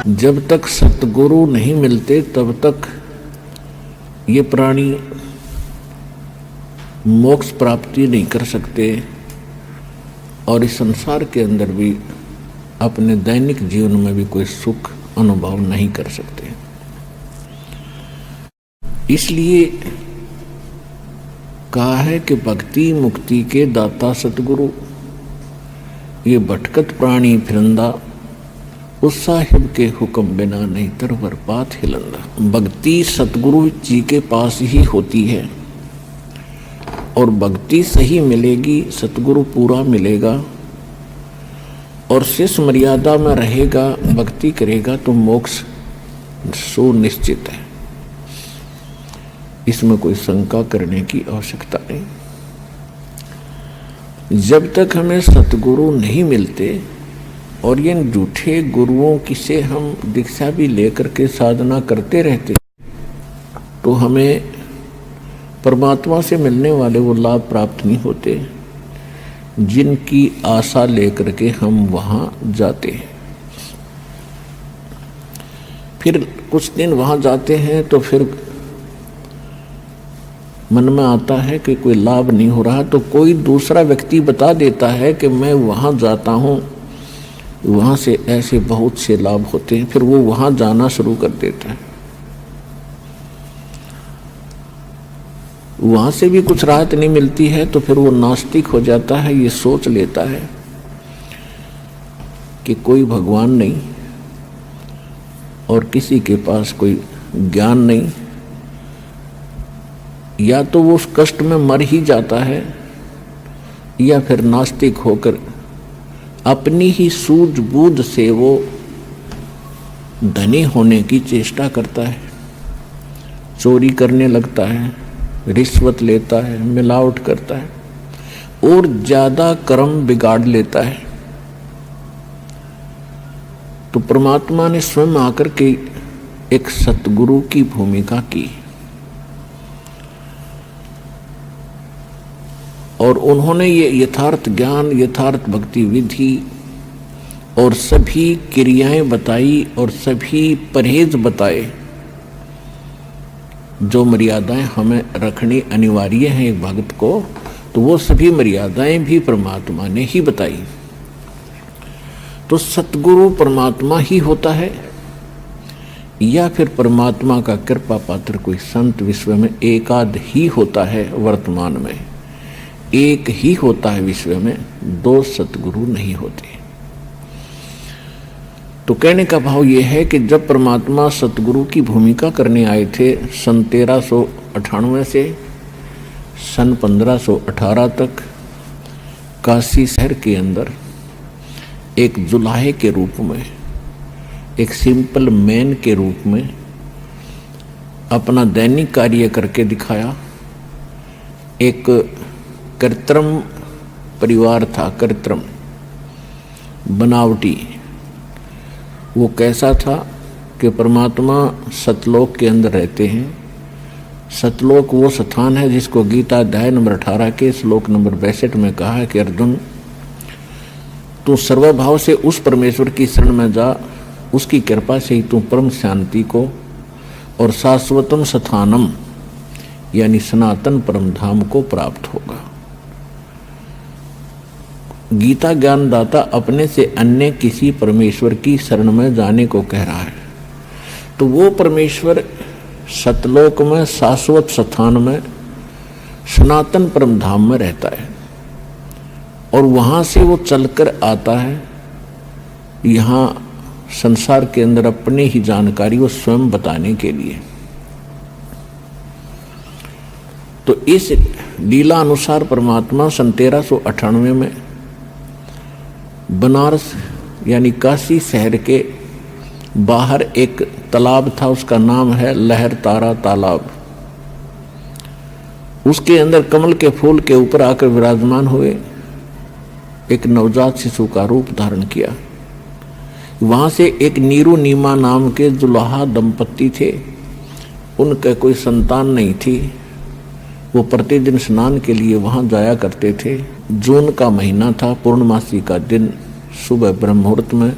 जब तक सतगुरु नहीं मिलते तब तक ये प्राणी मोक्ष प्राप्ति नहीं कर सकते और इस संसार के अंदर भी अपने दैनिक जीवन में भी कोई सुख अनुभव नहीं कर सकते। इसलिए कहा है कि भक्ति मुक्ति के दाता सतगुरु, ये भटकत प्राणी फिरंदा, उस साहिब के हुक्म बिना नहीं तरवर पात हिलंदा। भक्ति सतगुरु जी के पास ही होती है और भक्ति सही मिलेगी, सतगुरु पूरा मिलेगा और शेष मर्यादा में रहेगा, भक्ति करेगा तो मोक्ष सुनिश्चित है। इसमें कोई शंका करने की आवश्यकता नहीं। जब तक हमें सतगुरु नहीं मिलते और ये झूठे गुरुओं की से हम दीक्षा भी लेकर के साधना करते रहते तो हमें परमात्मा से मिलने वाले वो लाभ प्राप्त नहीं होते जिनकी आशा लेकर के हम वहाँ जाते हैं। फिर कुछ दिन वहाँ जाते हैं तो फिर मन में आता है कि कोई लाभ नहीं हो रहा, तो कोई दूसरा व्यक्ति बता देता है कि मैं वहाँ जाता हूँ, वहाँ से ऐसे बहुत से लाभ होते हैं। फिर वो वहाँ जाना शुरू कर देता है, वहाँ से भी कुछ राहत नहीं मिलती है तो फिर वो नास्तिक हो जाता है। ये सोच लेता है कि कोई भगवान नहीं और किसी के पास कोई ज्ञान नहीं, या तो वो उस कष्ट में मर ही जाता है या फिर नास्तिक होकर अपनी ही सूझबूझ से वो धनी होने की चेष्टा करता है, चोरी करने लगता है, रिश्वत लेता है, मिलावट करता है और ज्यादा कर्म बिगाड़ लेता है। तो परमात्मा ने स्वयं आकर के एक सतगुरु की भूमिका की और उन्होंने ये यथार्थ ज्ञान, यथार्थ भक्ति विधि और सभी क्रियाएं बताई और सभी परहेज बताए जो मर्यादाएं हमें रखनी अनिवार्य हैं एक भक्त को, तो वो सभी मर्यादाएं भी परमात्मा ने ही बताई। तो सतगुरु परमात्मा ही होता है या फिर परमात्मा का कृपा पात्र कोई संत विश्व में एकाध ही होता है। वर्तमान में एक ही होता है, विश्व में दो सतगुरु नहीं होते। तो कहने का भाव यह है कि जब परमात्मा सतगुरु की भूमिका करने आए थे सन 1398 से सन 1518 तक काशी शहर के अंदर एक जुलाहे के रूप में, एक सिंपल मैन के रूप में अपना दैनिक कार्य करके दिखाया। एक कृत्रिम परिवार था, कृत्रिम बनावटी। वो कैसा था कि परमात्मा सतलोक के अंदर रहते हैं। सतलोक वो स्थान है जिसको गीता अध्याय नंबर 18 के श्लोक नंबर 62 में कहा है कि अर्जुन, तू सर्वभाव से उस परमेश्वर की शरण में जा, उसकी कृपा से ही तू परम शांति को और शाश्वतम स्थानम यानी सनातन परम धाम को प्राप्त होगा। गीता ज्ञानदाता अपने से अन्य किसी परमेश्वर की शरण में जाने को कह रहा है, तो वो परमेश्वर सतलोक में शाश्वत स्थान में सनातन परम धाम में रहता है और वहाँ से वो चलकर आता है यहाँ संसार के अंदर अपने ही जानकारी वो स्वयं बताने के लिए। तो इस लीला अनुसार परमात्मा सन 1398 में बनारस यानी काशी शहर के बाहर एक तालाब था, उसका नाम है लहर तारा तालाब। उसके अंदर कमल के फूल के ऊपर आकर विराजमान हुए, एक नवजात शिशु का रूप धारण किया। वहां से एक नीरू नीमा नाम के जुलाहा दंपत्ति थे, उनका कोई संतान नहीं थी। वो प्रतिदिन स्नान के लिए वहां जाया करते थे। जून का महीना था, पूर्णमासी का दिन, सुबह ब्रह्म मुहूर्त में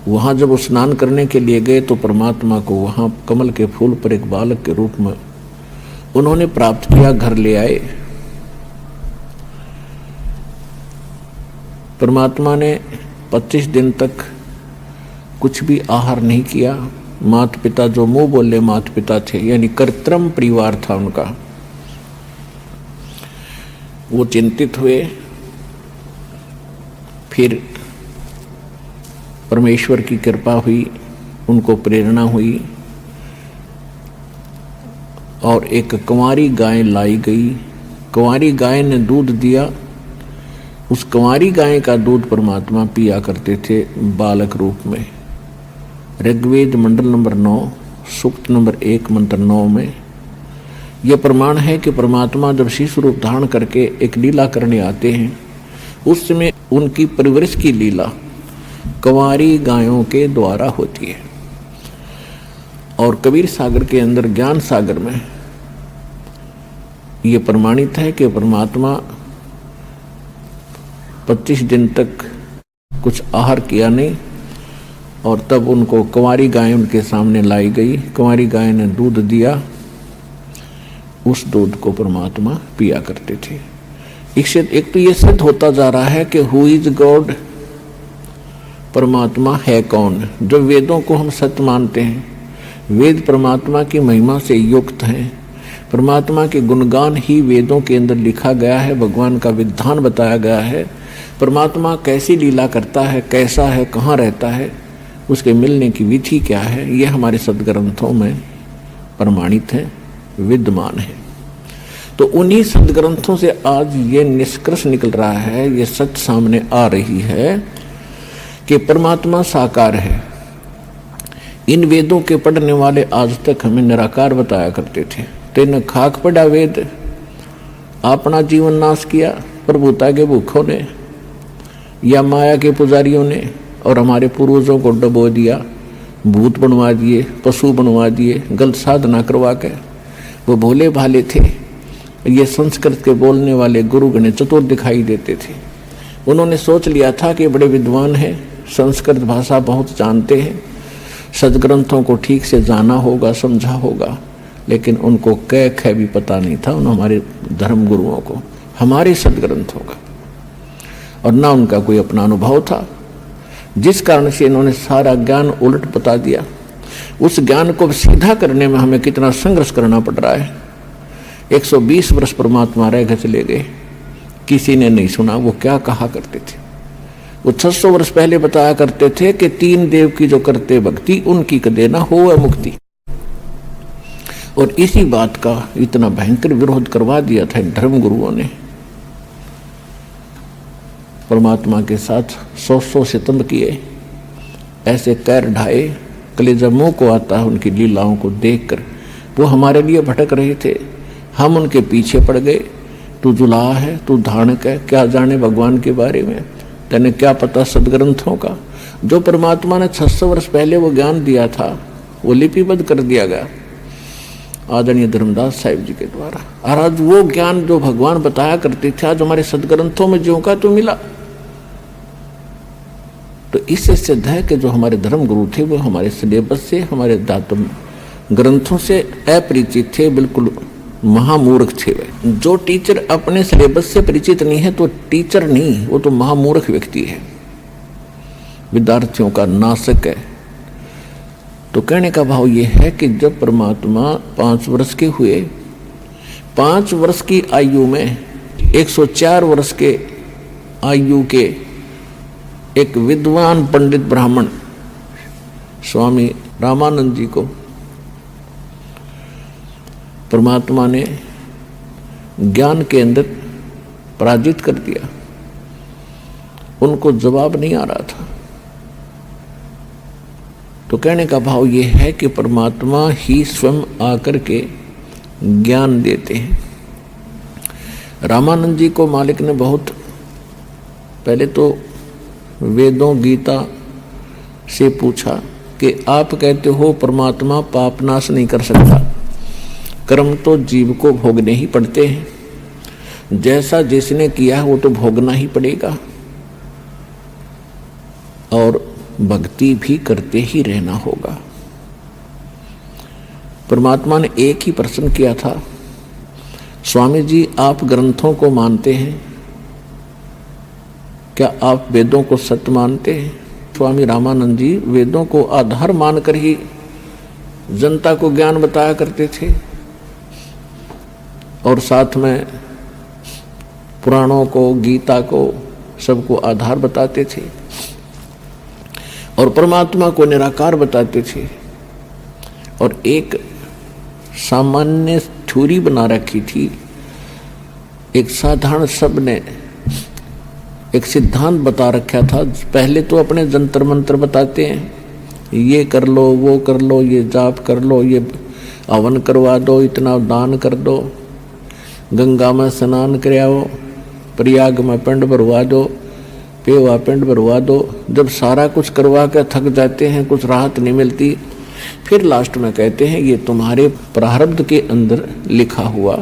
वहाँ जब वो स्नान करने के लिए गए तो परमात्मा को वहाँ कमल के फूल पर एक बालक के रूप में उन्होंने प्राप्त किया, घर ले आए। परमात्मा ने 25 दिन तक कुछ भी आहार नहीं किया। माता पिता जो मुंह बोले माता पिता थे, यानी कृत्रिम परिवार था उनका, वो चिंतित हुए। फिर परमेश्वर की कृपा हुई, उनको प्रेरणा हुई और एक कुंवारी गाय लाई गई। कुंवारी गाय ने दूध दिया। उस कुंवारी गाय का दूध परमात्मा पिया करते थे बालक रूप में। ऋग्वेद मंडल नंबर 9 सूक्त नंबर 1 मंत्र 9 में यह प्रमाण है कि परमात्मा जब शिशु रूप धारण करके एक लीला करने आते हैं, उस समय उनकी परवरिश की लीला कुंवारी गायों के द्वारा होती है। और कबीर सागर के अंदर, ज्ञान सागर में यह प्रमाणित है कि परमात्मा 25 दिन तक कुछ आहार किया नहीं और तब उनको कुंवारी गाय उनके सामने लाई गई। कुंवारी गाय ने दूध दिया, उस दूध को परमात्मा पिया करते थे। एक तो ये सिद्ध होता जा रहा है कि हु इज गॉड, परमात्मा है कौन। जो वेदों को हम सत्य मानते हैं, वेद परमात्मा की महिमा से युक्त हैं, परमात्मा के गुणगान ही वेदों के अंदर लिखा गया है, भगवान का विधान बताया गया है। परमात्मा कैसी लीला करता है, कैसा है, कहाँ रहता है, उसके मिलने की विधि क्या है, यह हमारे सदग्रंथों में प्रमाणित है, विद्यमान है। तो उन्हीं सदग्रंथों से आज ये निष्कर्ष निकल रहा है, ये सच सामने आ रही है कि परमात्मा साकार है। इन वेदों के पढ़ने वाले आज तक हमें निराकार बताया करते थे। तेन खाक पड़ा वेद, अपना जीवन नाश किया प्रभुता के भूखों ने या माया के पुजारियों ने, और हमारे पूर्वजों को डबो दिया, भूत बनवा दिए, पशु बनवा दिए, गलत साधना करवा के। वो भोले भाले थे। ये संस्कृत के बोलने वाले गुरु गणे चतुर दिखाई देते थे। उन्होंने सोच लिया था कि बड़े विद्वान हैं, संस्कृत भाषा बहुत जानते हैं, सदग्रंथों को ठीक से जाना होगा, समझा होगा, लेकिन उनको कै ख भी पता नहीं था उन हमारे धर्म गुरुओं को, हमारे सदग्रंथों का, और ना उनका कोई अपना अनुभव था, जिस कारण से इन्होंने सारा ज्ञान उलट बता दिया। उस ज्ञान को सीधा करने में हमें कितना संघर्ष करना पड़ रहा है। 120 वर्ष परमात्मा रह गए, चले गए, किसी ने नहीं सुना वो क्या कहा करते थे। वो 600 वर्ष पहले बताया करते थे कि 3 देव की जो करते भक्ति उनकी कदे ना हो मुक्ति। और इसी बात का इतना भयंकर विरोध करवा दिया था इन धर्म गुरुओं ने। परमात्मा के साथ 100 सितम किए, ऐसे कैर ढाए, कलेजा मुंह को आता है उनकी लीलाओं को देखकर। वो हमारे लिए भटक रहे थे, हम उनके पीछे पड़ गए। तू जुलाहा है, तू धानक है, क्या जाने भगवान के बारे में, तेने क्या पता सदग्रंथों का। जो परमात्मा ने 600 वर्ष पहले वो ज्ञान दिया था, वो लिपिबद्ध कर दिया गया आदरणीय धर्मदास साहिब जी के द्वारा। और आज वो ज्ञान जो भगवान बताया करते थे, आज हमारे सदग्रंथों में ज्यों का तो मिला। तो इससे सिद्ध है कि जो हमारे धर्म गुरु थे वो हमारे सिलेबस से, हमारे दातुम ग्रंथों से अपरिचित थे, बिल्कुल महामूर्ख थे वे। जो टीचर अपने सिलेबस से परिचित नहीं है तो टीचर नहीं, वो तो महामूर्ख व्यक्ति है, विद्यार्थियों का नाशक है। तो कहने का भाव ये है कि जब परमात्मा 5 वर्ष के हुए, 5 वर्ष की आयु में 104 वर्ष के आयु के एक विद्वान पंडित ब्राह्मण स्वामी रामानंद जी को परमात्मा ने ज्ञान के अंदर पराजित कर दिया। उनको जवाब नहीं आ रहा था। तो कहने का भाव ये है कि परमात्मा ही स्वयं आकर के ज्ञान देते हैं। रामानंद जी को मालिक ने बहुत पहले तो वेदों गीता से पूछा कि आप कहते हो परमात्मा पाप नाश नहीं कर सकता, कर्म तो जीव को भोगने ही पड़ते हैं, जैसा जिसने किया है वो तो भोगना ही पड़ेगा। और भक्ति भी करते ही रहना होगा। परमात्मा ने एक ही प्रश्न किया था, स्वामी जी आप ग्रंथों को मानते हैं, क्या आप वेदों को सत्य मानते हैं? स्वामी रामानंद जी वेदों को आधार मानकर ही जनता को ज्ञान बताया करते थे और साथ में पुराणों को, गीता को, सबको आधार बताते थे और परमात्मा को निराकार बताते थे। और एक सामान्य थ्योरी बना रखी थी, एक साधारण शब्द ने एक सिद्धांत बता रखा था। पहले तो अपने जंतर मंत्र बताते हैं, ये कर लो, वो कर लो, ये जाप कर लो, ये हवन करवा दो, इतना दान कर दो, गंगा में स्नान कराओ, प्रयाग में पिंड भरवा दो, पेवा पिंड भरवा दो। जब सारा कुछ करवा कर थक जाते हैं, कुछ राहत नहीं मिलती, फिर लास्ट में कहते हैं ये तुम्हारे प्रारब्ध के अंदर लिखा हुआ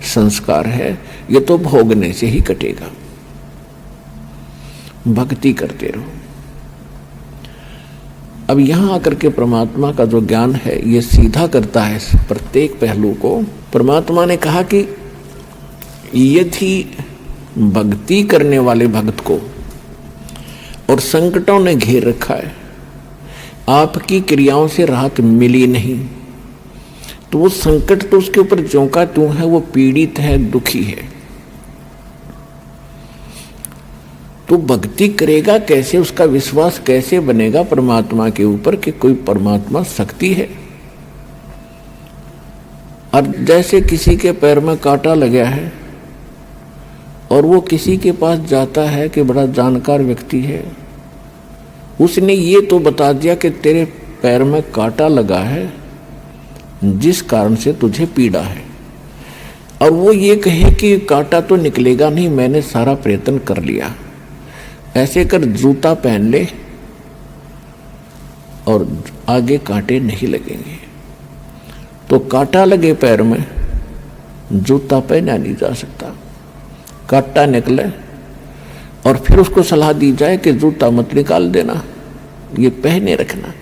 संस्कार है, ये तो भोगने से ही कटेगा। भक्ति करते रहो। अब यहां आकर के परमात्मा का जो ज्ञान है ये सीधा करता है प्रत्येक पहलू को। परमात्मा ने कहा कि यदि भक्ति करने वाले भक्त को और संकटों ने घेर रखा है, आपकी क्रियाओं से राहत मिली नहीं, तो वो संकट तो उसके ऊपर ज्यों का त्यों है, वो पीड़ित है, दुखी है। तो भक्ति करेगा कैसे, उसका विश्वास कैसे बनेगा परमात्मा के ऊपर कि कोई परमात्मा शक्ति है। और जैसे किसी के पैर में कांटा लगा है और वो किसी के पास जाता है कि बड़ा जानकार व्यक्ति है, उसने ये तो बता दिया कि तेरे पैर में कांटा लगा है जिस कारण से तुझे पीड़ा है, और वो ये कहे कि कांटा तो निकलेगा नहीं, मैंने सारा प्रयत्न कर लिया, ऐसे कर जूता पहन ले और आगे कांटे नहीं लगेंगे। तो कांटा लगे पैर में, जूता पहना नहीं जा सकता। कांटा निकले और फिर उसको सलाह दी जाए कि जूता मत निकाल देना, ये पहने रखना,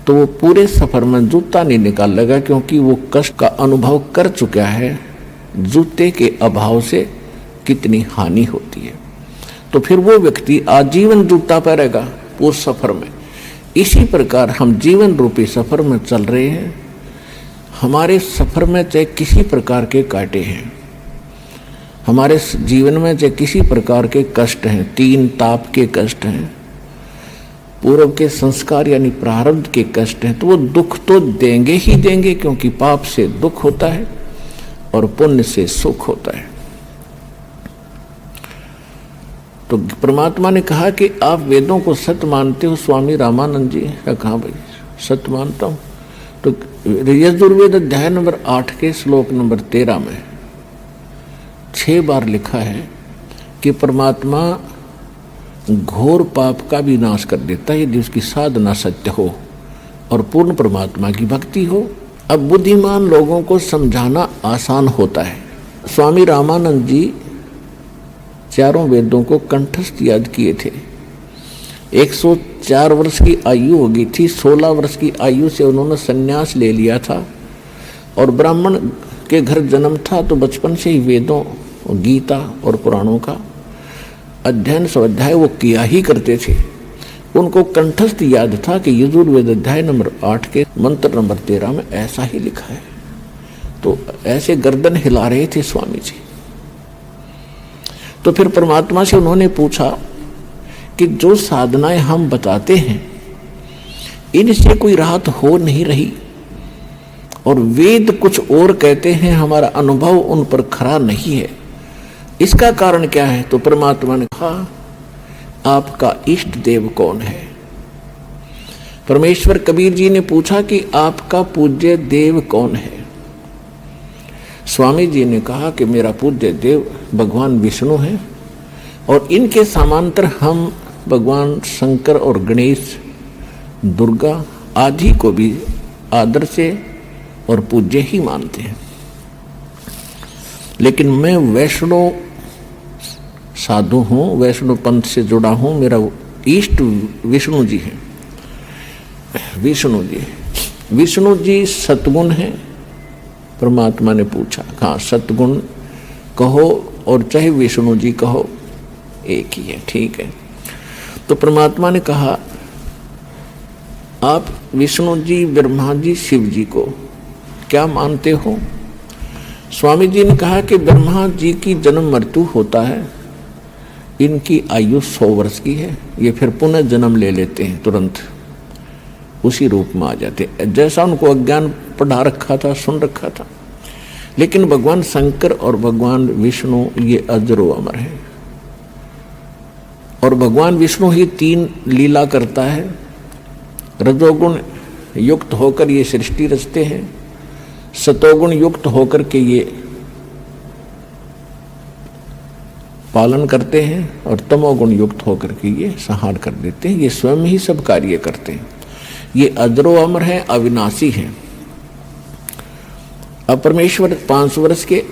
तो वो पूरे सफर में जूता नहीं निकाल लेगा, क्योंकि वो कष्ट का अनुभव कर चुका है जूते के अभाव से कितनी हानि होती है। तो फिर वो व्यक्ति आजीवन जूता पहनेगा पूरे सफर में। इसी प्रकार हम जीवन रूपी सफर में चल रहे हैं। हमारे सफर में चाहे किसी प्रकार के कांटे हैं, हमारे जीवन में चाहे किसी प्रकार के कष्ट हैं, 3 ताप के कष्ट हैं, पूर्व के संस्कार यानी प्रारब्ध के कष्ट हैं, तो वो दुख तो देंगे ही देंगे, क्योंकि पाप से दुख होता है और पुण्य से सुख होता है। तो परमात्मा ने कहा कि आप वेदों को सत्य मानते हो स्वामी रामानंद जी? कहा भाई सत्य मानता हूँ। तो यजुर्वेद अध्याय नंबर 8 के श्लोक नंबर 13 में 6 बार लिखा है कि परमात्मा घोर पाप का भी नाश कर देता है यदि उसकी साधना सत्य हो और पूर्ण परमात्मा की भक्ति हो। अब बुद्धिमान लोगों को समझाना आसान होता है। स्वामी रामानंद जी चारों वेदों को कंठस्थ याद किए थे। 104 वर्ष की आयु हो गई थी। 16 वर्ष की आयु से उन्होंने संन्यास ले लिया था और ब्राह्मण के घर जन्म था, तो बचपन से ही वेदों, गीता और पुराणों का अध्ययन स्वाध्याय वो किया ही करते थे। उनको कंठस्थ याद था कि यजुर्वेद अध्याय नंबर 8 के मंत्र नंबर 13 में ऐसा ही लिखा है। तो ऐसे गर्दन हिला रहे थे स्वामी जी। तो फिर परमात्मा से उन्होंने पूछा कि जो साधनाएं हम बताते हैं इनसे कोई राहत हो नहीं रही और वेद कुछ और कहते हैं, हमारा अनुभव उन पर खरा नहीं है, इसका कारण क्या है? तो परमात्मा ने कहा आपका इष्ट देव कौन है? परमेश्वर कबीर जी ने पूछा कि आपका पूज्य देव कौन है? स्वामी जी ने कहा कि मेरा पूज्य देव भगवान विष्णु है और इनके समांतर हम भगवान शंकर और गणेश, दुर्गा आदि को भी आदर से और पूज्य ही मानते हैं। लेकिन मैं वैष्णव साधु हूँ, वैष्णव पंथ से जुड़ा हूँ, मेरा ईष्ट विष्णु जी हैं। विष्णु जी सतगुण हैं। परमात्मा ने पूछा, हाँ सतगुण कहो और चाहे विष्णु जी कहो एक ही है, ठीक है। तो परमात्मा ने कहा आप विष्णु जी, ब्रह्मा जी, शिव जी को क्या मानते हो? स्वामी जी ने कहा कि ब्रह्मा जी की जन्म मृत्यु होता है, इनकी आयु 100 वर्ष की है, ये फिर पुनः जन्म ले लेते हैं, तुरंत उसी रूप में आ जाते, जैसा उनको अज्ञान पढ़ा रखा था, सुन रखा था। लेकिन भगवान शंकर और भगवान विष्णु ये अजरो अमर है, और भगवान विष्णु ही 3 लीला करता है। रजोगुण युक्त होकर ये सृष्टि रचते हैं, सतोगुण युक्त होकर के ये पालन करते हैं, और तमोगुण युक्त होकर के ये संहार कर देते हैं। ये स्वयं ही सब कार्य करते हैं। ये अजरो अमर है, अविनाशी है। अब परमेश्वर 500 वर्ष के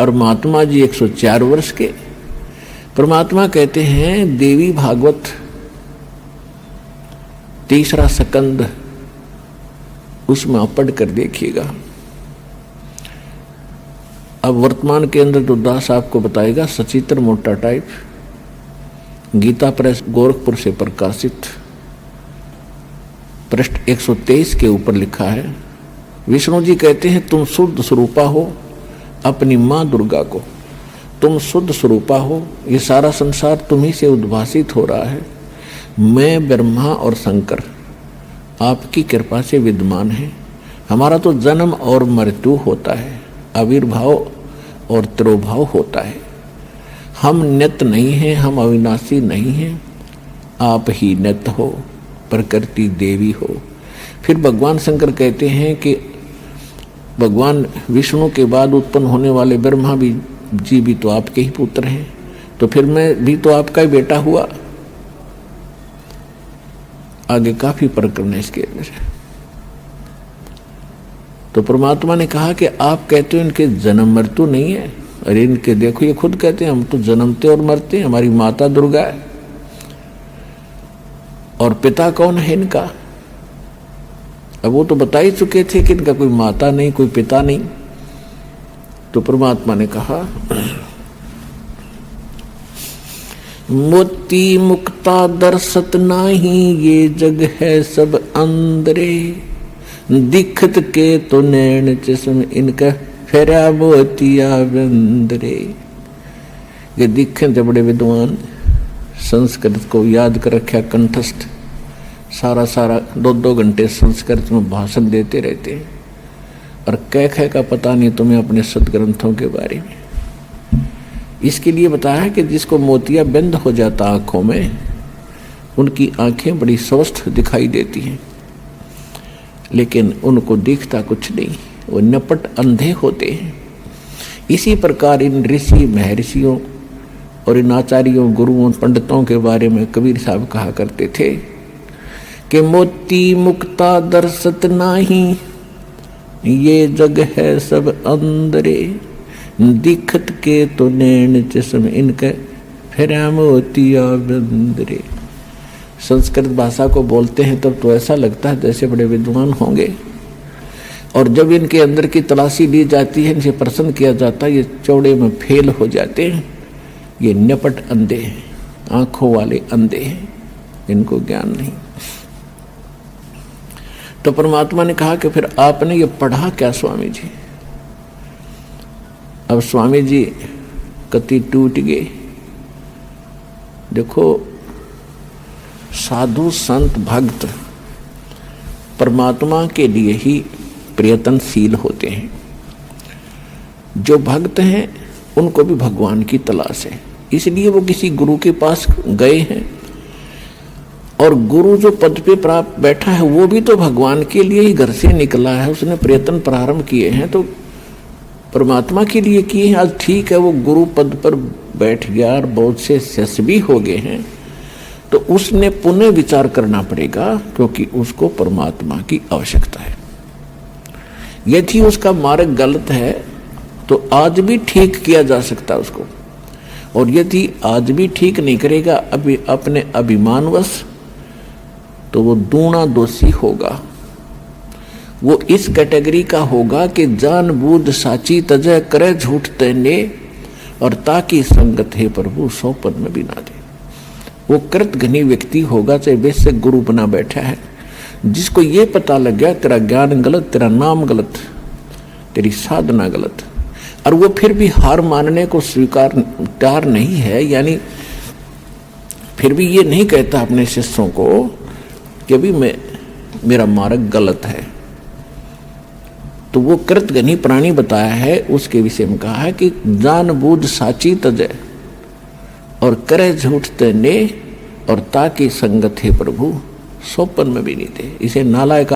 और महात्मा जी 104 वर्ष के। परमात्मा कहते हैं देवी भागवत 3रा स्कंद, उसमें आप पढ़ कर देखिएगा। अब वर्तमान के अंदर तो दास आपको बताएगा, सचित्र मोटा टाइप, गीता प्रेस गोरखपुर से प्रकाशित, पृष्ठ 123 के ऊपर लिखा है। विष्णु जी कहते हैं तुम शुद्ध स्वरूपा हो, अपनी माँ दुर्गा को तुम शुद्ध स्वरूपा हो, ये सारा संसार तुम्ही से उद्भासित हो रहा है। मैं ब्रह्मा और शंकर आपकी कृपा से विद्यमान है। हमारा तो जन्म और मृत्यु होता है, आविर्भाव और तिरोभाव होता है। हम नित्य नहीं हैं, हम अविनाशी नहीं हैं, आप ही नित्य हो, प्रकृति देवी हो। फिर भगवान शंकर कहते हैं कि भगवान विष्णु के बाद उत्पन्न होने वाले ब्रह्मा जी भी तो आपके ही पुत्र हैं, तो फिर मैं भी तो आपका ही बेटा हुआ। आगे काफी प्रकरण है इसके अंदर। तो परमात्मा ने कहा कि आप कहते हो इनके जन्म मृत्यु नहीं है, अरे इनके देखो ये खुद कहते हैं हम तो जन्मते और मरते हैं, हमारी माता दुर्गा है। और पिता कौन है इनका? अब वो तो बता ही चुके थे कि इनका कोई माता नहीं, कोई पिता नहीं। तो परमात्मा ने कहा मोती मुक्ता दर्शत नाही, ये जग है सब अंदरे, दिखत के तो नैन चश्म इनका फेरा मोतिया बंदरे। ये दिखे थे बड़े विद्वान, संस्कृत को याद कर रखा कंठस्थ, सारा 2-2 घंटे संस्कृत में भाषण देते रहते हैं, और कह का पता नहीं तुम्हें अपने सदग्रंथों के बारे में। इसके लिए बताया कि जिसको मोतिया बंद हो जाता आंखों में, उनकी आंखें बड़ी स्वस्थ दिखाई देती हैं, लेकिन उनको दिखता कुछ नहीं, वो नपट अंधे होते हैं। इसी प्रकार इन ऋषि महर्षियों और इन आचार्यों, गुरुओं, पंडितों के बारे में कबीर साहब कहा करते थे कि मोती मुक्ता दर्शत नाही, ये जग है सब अंदरे, दिखत के तो नैन चश्म इनके फेरा मोतिया बंदरे। संस्कृत भाषा को बोलते हैं तब तो ऐसा लगता है जैसे बड़े विद्वान होंगे, और जब इनके अंदर की तलाशी ली जाती है, इनसे प्रश्न किया जाता है, ये चौड़े में फेल हो जाते हैं। ये नपट अंधे हैं, आंखों वाले अंधे हैं, इनको ज्ञान नहीं। तो परमात्मा ने कहा कि फिर आपने ये पढ़ा क्या स्वामी जी? अब स्वामी जी कति टूट गए। देखो साधु संत भक्त परमात्मा के लिए ही प्रयत्नशील होते हैं। जो भक्त हैं उनको भी भगवान की तलाश है, इसलिए वो किसी गुरु के पास गए हैं। और गुरु जो पद पे प्राप्त बैठा है वो भी तो भगवान के लिए ही घर से निकला है, उसने प्रयत्न प्रारंभ किए हैं तो परमात्मा के लिए किए हैं। आज ठीक है वो गुरु पद पर बैठ गया और बहुत से शिष्य भी हो गए हैं, तो उसने पुनः विचार करना पड़ेगा, क्योंकि उसको परमात्मा की आवश्यकता है। यदि उसका मार्ग गलत है तो आज भी ठीक किया जा सकता है उसको। और यदि आज भी ठीक नहीं करेगा अभी अपने अभिमानवश, तो वो दूना दोषी होगा। वो इस कैटेगरी का होगा कि जानबूझ साची तजय करे झूठ तेने, और ताकि संगत है प्रभु सौपन में भी ना दे। वो कृतघ्नी व्यक्ति होगा, चाहे वैसे गुरु बना बैठा है, जिसको ये पता लग गया तेरा ज्ञान गलत, तेरा नाम गलत, तेरी साधना गलत, और वो फिर भी हार मानने को स्वीकार तैयार नहीं है, यानी फिर भी ये नहीं कहता अपने शिष्यों को कि अभी मेरा मार्ग गलत है, तो वो कृतघ्नी प्राणी बताया है। उसके विषय में कहा है कि जानबूझ साची तजय और करे झूठ तेने, और ताकि संगत है प्रभु सौपन में भी नहीं थे। इसे नालायक